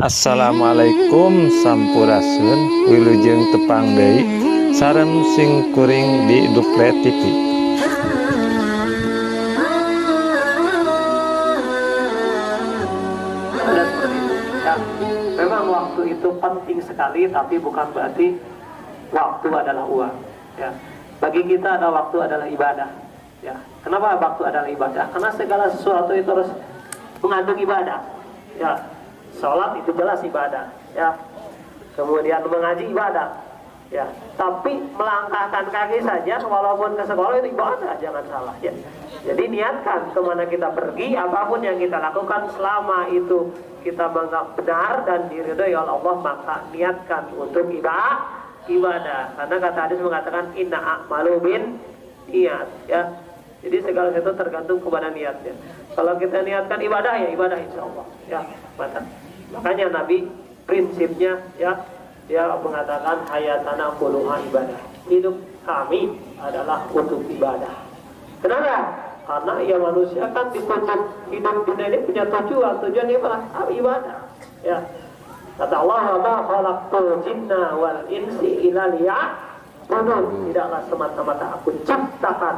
Assalamualaikum sampurasun wilujeng tepang deui sareng sing kuring di Duple TV. Ya, memang waktu itu penting sekali, tapi bukan berarti waktu adalah uang. Ya, bagi kita ada waktu adalah ibadah. Ya, kenapa waktu adalah ibadah? Karena segala sesuatu itu harus mengandung ibadah. Ya, sholat itu jelas ibadah. Ya, kemudian mengaji ibadah. Ya, tapi melangkahkan kaki saja walaupun ke sekolah itu ibadah, jangan salah. Ya, jadi niatkan kemana kita pergi, apapun yang kita lakukan selama itu kita menganggap benar dan diridhoi oleh Allah, maka niatkan untuk ibadah. Karena kata hadis mengatakan inna a'malu bin niat. Ya, jadi segala sesuatu tergantung kepada niatnya. Kalau kita niatkan ibadah, ya ibadah insya Allah. Ya, mantap. Makanya Nabi prinsipnya ya dia mengatakan hayatana kulluha ibadah. Hidup kami adalah untuk ibadah. Kenapa? Karena ya manusia kan dituntut hidup dunia ini punya tujuan ibadah. Ya. Kata Allah, "Ma khalaqtul jinna wal insi illa liya'budun." Tidaklah semata-mata aku ciptakan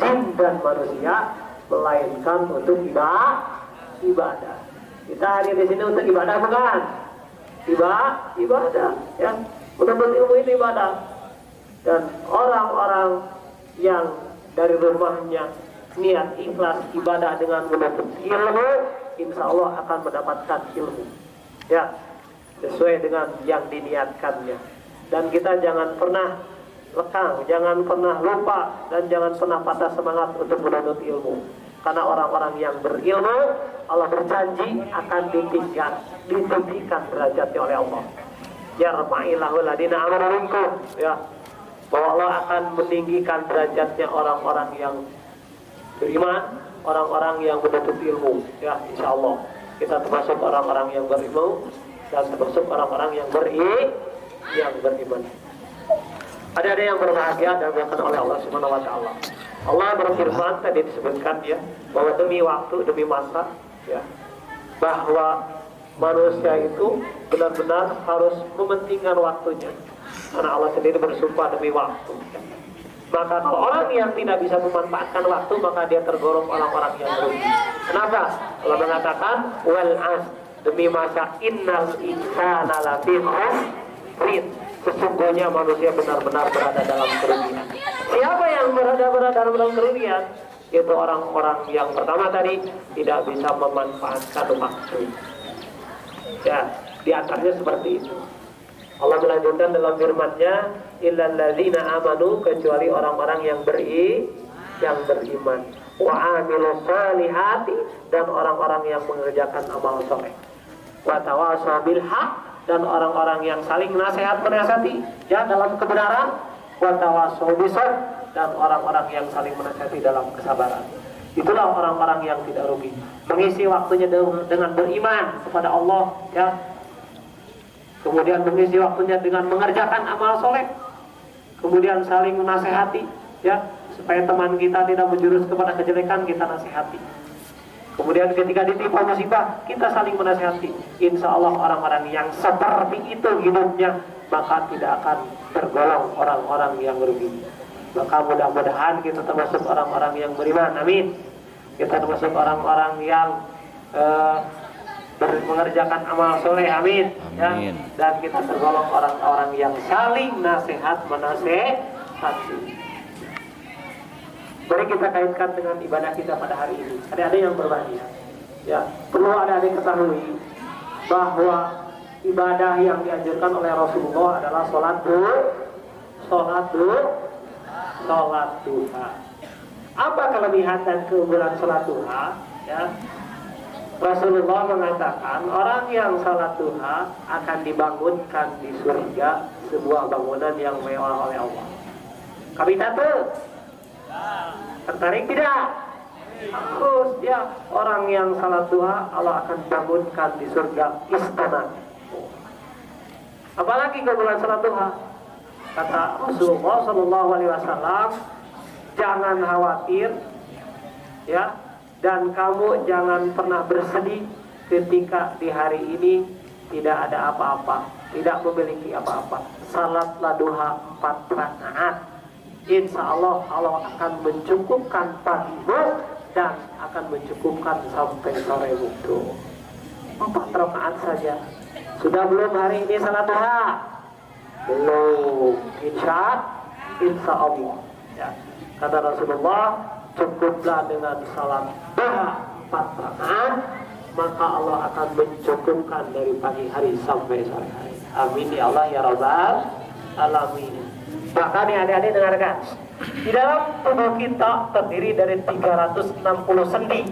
jin dan manusia melainkan untuk ibadah. Kita hadir di sini untuk ibadah bukan? Ibadah, ya. Menuntut ilmu ini ibadah. Dan orang-orang yang dari rumahnya niat ikhlas ibadah dengan menuntut ilmu, insya Allah akan mendapatkan ilmu. Ya, sesuai dengan yang diniatkannya. Dan kita jangan pernah lekang, jangan pernah lupa, dan jangan pernah patah semangat untuk menuntut ilmu. Karena orang-orang yang berilmu, Allah berjanji akan ditinggikan derajatnya oleh Allah. Yarfa'illahu ladina amanu minkum, ya, bahwa Allah akan meninggikan derajatnya orang-orang yang beriman, orang-orang yang menuntut ilmu. Ya, insya Allah kita termasuk orang-orang yang berilmu dan termasuk orang-orang yang beriman. Ada yang berbahagia dan diberkahi oleh Allah Subhanahu wa taala. Allah berfirman, tadi disebutkan ya, bahwa demi waktu, demi masa, ya, bahwa manusia itu benar-benar harus mementingkan waktunya. Karena Allah sendiri bersumpah demi waktu. Maka kalau orang yang tidak bisa memanfaatkan waktu, maka dia tergolong orang-orang yang rugi. Kenapa? Allah mengatakan wal as, demi masa innal insana lafi khusr. Sesungguhnya manusia benar-benar berada dalam kerugian. Siapa yang berada dalam kerugian? Itu orang-orang yang pertama tadi tidak bisa memanfaatkan waktu. Ya, di antaranya seperti itu. Allah melanjutkan dalam firman-Nya, illal ladzina amanu, kecuali orang-orang yang beriman, wa amilus solihati, dan orang-orang yang mengerjakan amal soleh, wa tawasaw bil haq, dan orang-orang yang saling menasihati ya dalam kebenaran, wa tawasaw bis sabr, dan orang-orang yang saling menasihati dalam kesabaran. Itulah orang-orang yang tidak rugi, mengisi waktunya dengan beriman kepada Allah, ya. Kemudian mengisi waktunya dengan mengerjakan amal soleh, kemudian saling menasihati, ya, supaya teman kita tidak menjurus kepada kejelekan, kita nasihati. Kemudian ketika ditimpa musibah, kita saling menasihati. Insya Allah orang-orang yang seperti itu hidupnya, maka tidak akan tergolong orang-orang yang rugi. Maka mudah-mudahan kita termasuk orang-orang yang beriman, amin. Kita termasuk orang-orang yang mengerjakan amal soleh, amin. Ya. Dan kita tergolong orang-orang yang saling menasehati. Mari kita kaitkan dengan ibadah kita pada hari ini. Ada yang berbahagia. Ya, perlu ada yang ketahui bahwa ibadah yang dianjurkan oleh Rasulullah adalah sholat duha. Apa kelebihan dan keunggulan sholat duha? Ya, Rasulullah mengatakan orang yang sholat duha akan dibangunkan di surga sebuah bangunan yang mewah oleh Allah. Kami tertarik tidak? Harus ya, orang yang salat duha Allah akan bangunkan di surga istana. Apalagi keunggulan salat duha? Kata Rasulullah SAW, jangan khawatir, ya, dan kamu jangan pernah bersedih ketika di hari ini tidak ada apa-apa, tidak memiliki apa-apa. Salatlah duha 4 rakaat. Insya Allah Allah akan mencukupkan pagimu dan akan mencukupkan sampai sore waktu. 4 rakaat saja. Sudah belum hari ini salat duha? Belum. Insya Allah. Ya. Kata Rasulullah, cukuplah dengan salat duha 4 rakaat, maka Allah akan mencukupkan dari pagi hari sampai sore hari. Amin ya Allah ya Rabbal Alamin. Maka nih adik-adik dengarkan, di dalam tubuh kita terdiri dari 360 sendi.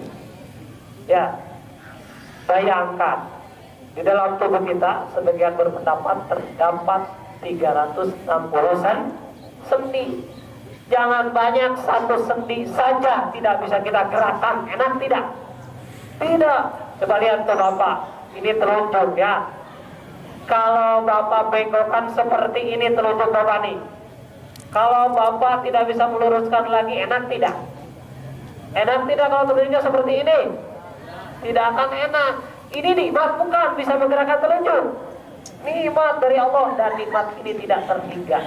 Ya, bayangkan di dalam tubuh kita sebagian berpendapat terdapat 360 sendi. Jangan banyak, satu sendi saja tidak bisa kita gerakkan, enak tidak? Tidak. Coba lihat tuh Bapak, ini telunjuk ya. Kalau Bapak bengkokkan seperti ini telunjuk Bapak nih. Kalau Bapak tidak bisa meluruskan lagi, enak tidak? Enak tidak kalau telunjuknya seperti ini? Tidak akan enak. Ini nikmat bukan bisa menggerakkan telunjuk. Nikmat dari Allah dan nikmat ini tidak terhingga.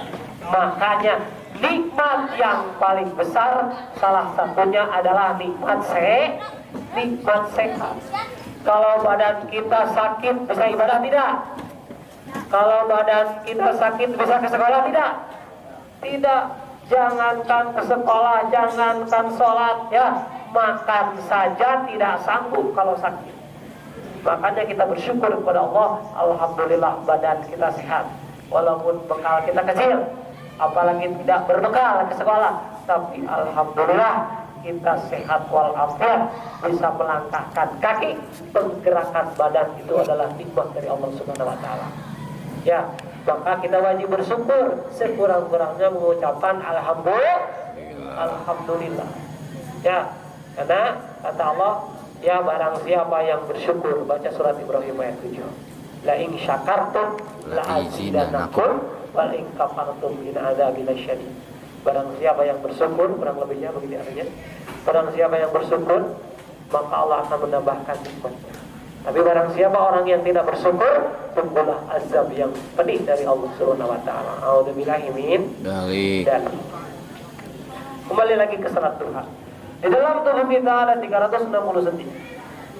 Makanya nikmat yang paling besar salah satunya adalah nikmat sehat. Kalau badan kita sakit bisa ibadah tidak? Kalau badan kita sakit bisa ke sekolah tidak? Tidak. Jangankan ke sekolah, jangankan sholat ya, makan saja tidak sanggup kalau sakit. Makanya kita bersyukur kepada Allah, alhamdulillah badan kita sehat. Walaupun bekal kita kecil, apalagi tidak berbekal ke sekolah, tapi alhamdulillah kita sehat walafiat, bisa melangkahkan kaki. Penggerakan badan itu adalah nikmat dari Allah Subhanahu wa taala. Ya, maka kita wajib bersyukur, sekurang-kurangnya mengucapkan alhamdulillah. Ya, karena kata Allah, ya barang siapa yang bersyukur, baca surat Ibrahim ayat 7. La in syakartum la azidannakum wa in kafartum in adzabi lasyadid. Barang siapa yang bersyukur, kurang lebihnya begitu artinya. Barang siapa yang bersyukur, maka Allah akan menambahkan nikmatnya. Tapi barang siapa orang yang tidak bersyukur, tunggulah azab yang pedih dari Allah Subhanahu wa taala. A'udzubillahi min dzalik. Kembali lagi ke salat duha. Di dalam tubuh kita ada 360 sendi.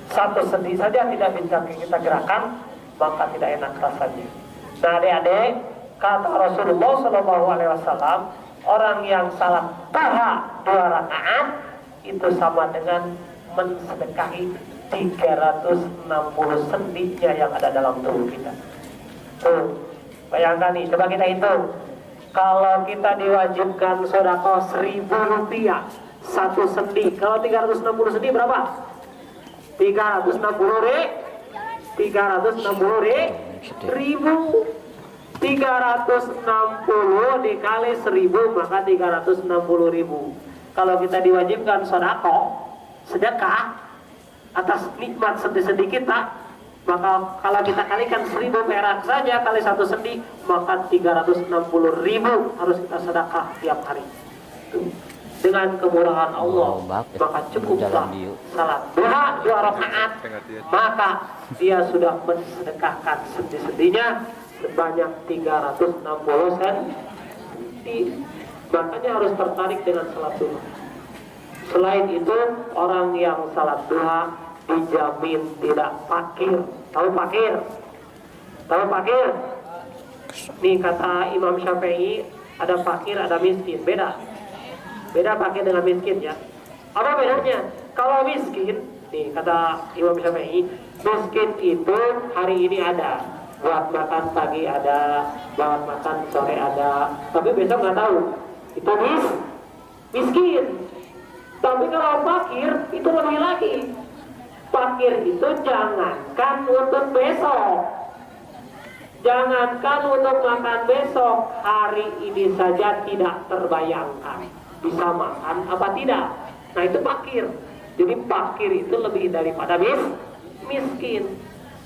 Satu sendi saja tidak bisa kita gerakan, maka tidak enak rasanya. Nah adik-adik, kata Rasulullah SAW, orang yang salat duha 2 rakaat itu sama dengan mensedekahi 360 sendinya yang ada dalam tubuh kita. Tuh, bayangkan nih, coba kita hitung. Kalau kita diwajibkan sedekah 1.000 rupiah satu sendi, kalau 360 sendi berapa? 360 ribu. 360 dikali 1.000 maka 360.000. Kalau kita diwajibkan sedekah atas nikmat sendi-sendi kita, maka kalau kita kalikan 1.000 perak saja kali satu sendi, maka 360.000 harus kita sedekah tiap hari. Dengan kemurahan Allah, maka cukuplah salat duha 2 rakaat, maka dia sudah mensedekahkan sendi-sendinya sebanyak 360 sendi. Makanya harus tertarik dengan salat duha. Selain itu, orang yang salat duha dijamin tidak fakir. Tahu fakir? Nih kata Imam Syafi'i, ada fakir, ada miskin. Beda fakir dengan miskin ya. Apa bedanya? Kalau miskin, nih kata Imam Syafi'i, miskin itu hari ini ada, buat makan pagi ada, buat makan sore ada, tapi besok nggak tahu. Itu miskin. Tapi kalau fakir itu lebih lagi. Fakir itu jangankan untuk besok, jangankan untuk makan besok, hari ini saja tidak terbayangkan bisa makan apa tidak. Nah itu fakir. Jadi fakir itu lebih daripada miskin.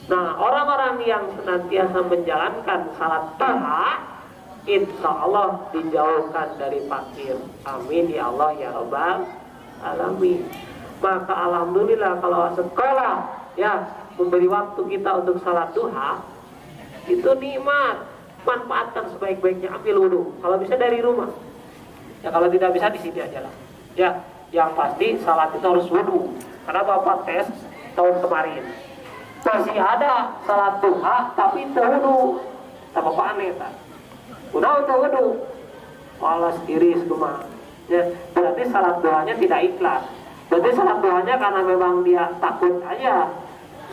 Nah orang-orang yang senantiasa menjalankan salat duha, insya Allah dijauhkan dari fakir. Amin ya Allah ya Rabbal Alamin. Maka alhamdulillah kalau sekolah ya memberi waktu kita untuk salat duha, Itu nikmat. Manfaatkan sebaik-baiknya, ambil wudhu. Kalau bisa dari rumah. Ya kalau tidak bisa di sini aja lah. Ya, yang pasti salat itu harus wudhu. Karena Bapak tes tahun kemarin. Masih ada salat duha tapi itu wudhu. Sama Pak aneh tak? Udah untuk wudhu. Malas iris rumah. Ya, berarti salat duhanya tidak ikhlas. Berarti salat duhanya karena memang dia takut aja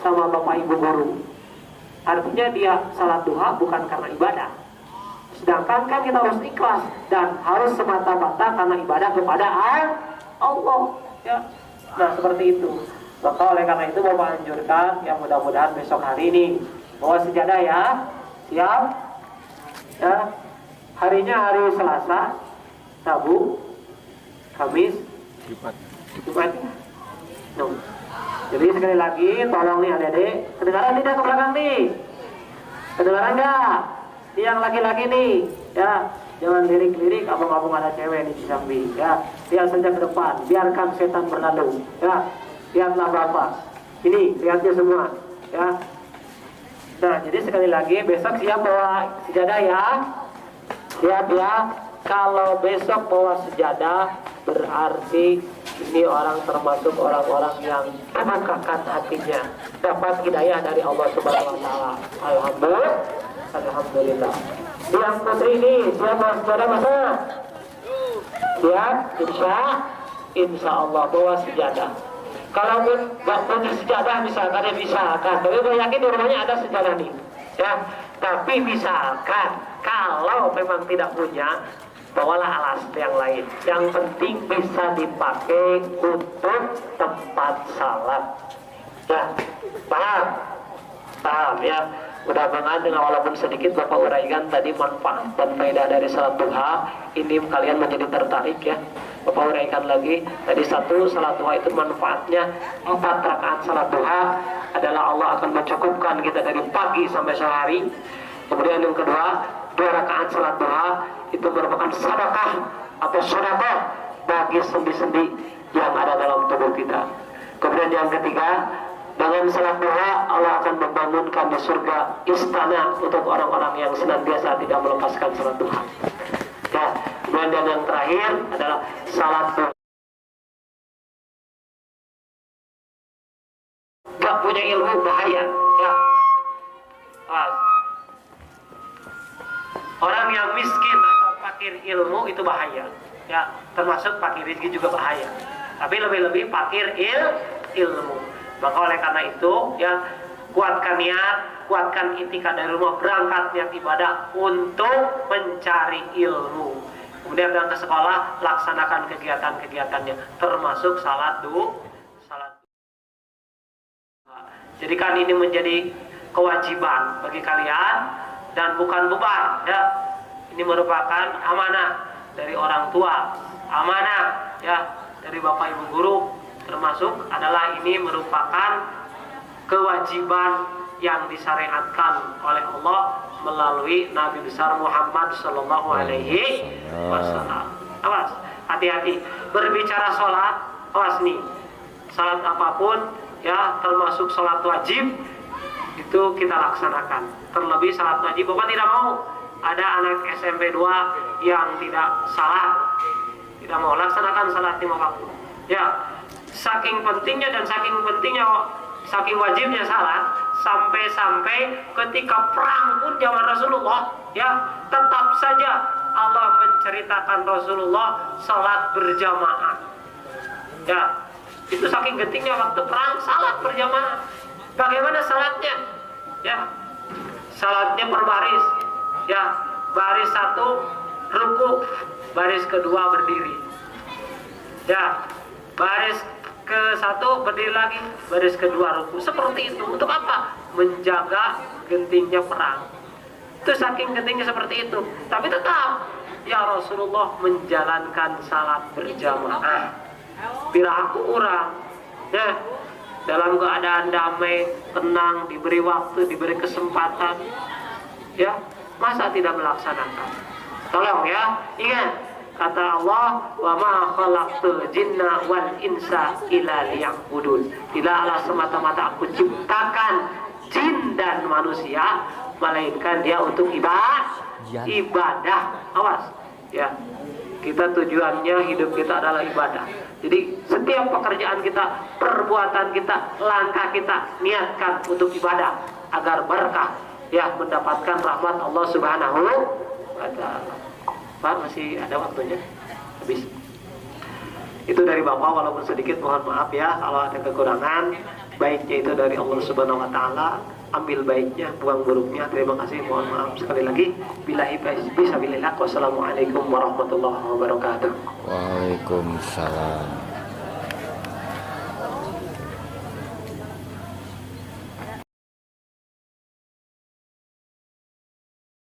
sama Bapak Ibu guru. Artinya dia salat duha bukan karena ibadah. Sedangkan kan kita harus ikhlas dan harus semata-mata karena ibadah kepada Allah. Ya. Nah seperti itu. Maka oleh karena itu Bapak anjurkan yang mudah-mudahan besok hari ini bawa sejadah ya. Siap? Ya. Harinya hari Selasa, Rabu, Kamis, Jumat ya. No. Jadi sekali lagi tolong nih adik-adik, kedengaran tidak ke belakang nih? Kedengaran enggak? Yang laki-laki nih, ya jangan lirik-lirik, abang-abang ada cewek di samping, ya lihat saja ke depan, biarkan setan berlalu, ya lihatlah bapak, ini lihatnya semua, ya. Nah jadi sekali lagi besok siap bawa sejadah ya, siap ya. Kalau besok bawa sejadah berarti ini orang termasuk orang-orang yang membukakan hatinya, dapat hidayah dari Allah Subhanahu wa taala. Alhamdulillah. Yang putri ini siap mas, saudara masa? Siap, insya Allah bawa sejadah. Kalaupun nggak punya sejadah misalkan, tapi gue yakin di rumahnya ada sejadah nih, ya. Tapi misalkan kalau memang tidak punya, bawalah alas yang lain. Yang penting bisa dipakai untuk tempat salat. Ya, paham ya. Mudah-mudahan dengan walaupun sedikit Bapak uraikan tadi manfaat dan faedah dari salat duha, ini kalian menjadi tertarik ya. Bapak uraikan lagi, tadi satu salat duha itu manfaatnya 4 rakaat salat duha adalah Allah akan mencukupkan kita dari pagi sampai sehari. Kemudian yang kedua, 2 rakaat salat duha itu merupakan sedekah atau sedekah bagi sendi-sendi yang ada dalam tubuh kita. Kemudian yang ketiga, dengan salat duha Allah akan membangunkan di surga istana untuk orang-orang yang senantiasa tidak melepaskan salat duha. Ya, kemudian yang terakhir adalah salat duha. Gak punya ilmu bahaya. Ya. Orang yang miskin atau fakir ilmu itu bahaya. Ya, termasuk fakir rezeki juga bahaya. Tapi lebih-lebih fakir ilmu. Maka oleh karena itu ya kuatkan niat, kuatkan itikad dari rumah, berangkat niat ibadah untuk mencari ilmu. Kemudian berangkat ke sekolah, laksanakan kegiatan-kegiatannya, termasuk salat duha. Jadikan ini menjadi kewajiban bagi kalian dan bukan beban. Ya, ini merupakan amanah dari orang tua, amanah ya dari bapak ibu guru. Termasuk adalah ini merupakan kewajiban yang disyariatkan oleh Allah melalui Nabi besar Muhammad Sallallahu Alaihi Wasallam. Awas, hati-hati berbicara sholat. Awas nih, sholat apapun ya termasuk sholat wajib itu kita laksanakan. Terlebih sholat wajib, Bapak tidak mau ada anak SMP 2 yang tidak salat, tidak mau laksanakan sholat 5 waktu. Ya. Saking pentingnya dan saking wajibnya salat sampai ketika perang pun zaman Rasulullah ya tetap saja Allah menceritakan Rasulullah salat berjamaah. Ya, itu saking gentingnya waktu perang salat berjamaah. Bagaimana salatnya? Ya, salatnya per baris. Ya, baris 1 ruku, baris kedua berdiri. Ya, baris ke-1 berdiri lagi, baris kedua ruku. Seperti itu. Untuk apa? Menjaga gentingnya perang. Itu saking gentingnya seperti itu. Tapi tetap ya Rasulullah menjalankan salat berjamaah. Piraku orang ya dalam keadaan damai, tenang, diberi waktu, diberi kesempatan. Ya, masa tidak melaksanakan? Tolong ya, ingat kata Allah, wa ma khalaqtul jinna wal insa illa liya'budun. Tidaklah semata-mata aku ciptakan jin dan manusia melainkan dia untuk ibadah. Awas ya, kita tujuannya hidup kita adalah ibadah. Jadi setiap pekerjaan kita, perbuatan kita, langkah kita niatkan untuk ibadah agar berkah ya, mendapatkan rahmat Allah Subhanahu wa taala. Pak, masih ada waktunya? Habis. Itu dari Bapak, walaupun sedikit mohon maaf ya kalau ada kekurangan. Baiknya itu dari Allah Subhanahu wa taala, ambil baiknya, buang buruknya. Terima kasih, mohon maaf sekali lagi. Billahi fisabilillah. Wassalamualaikum warahmatullahi wabarakatuh. Waalaikumsalam.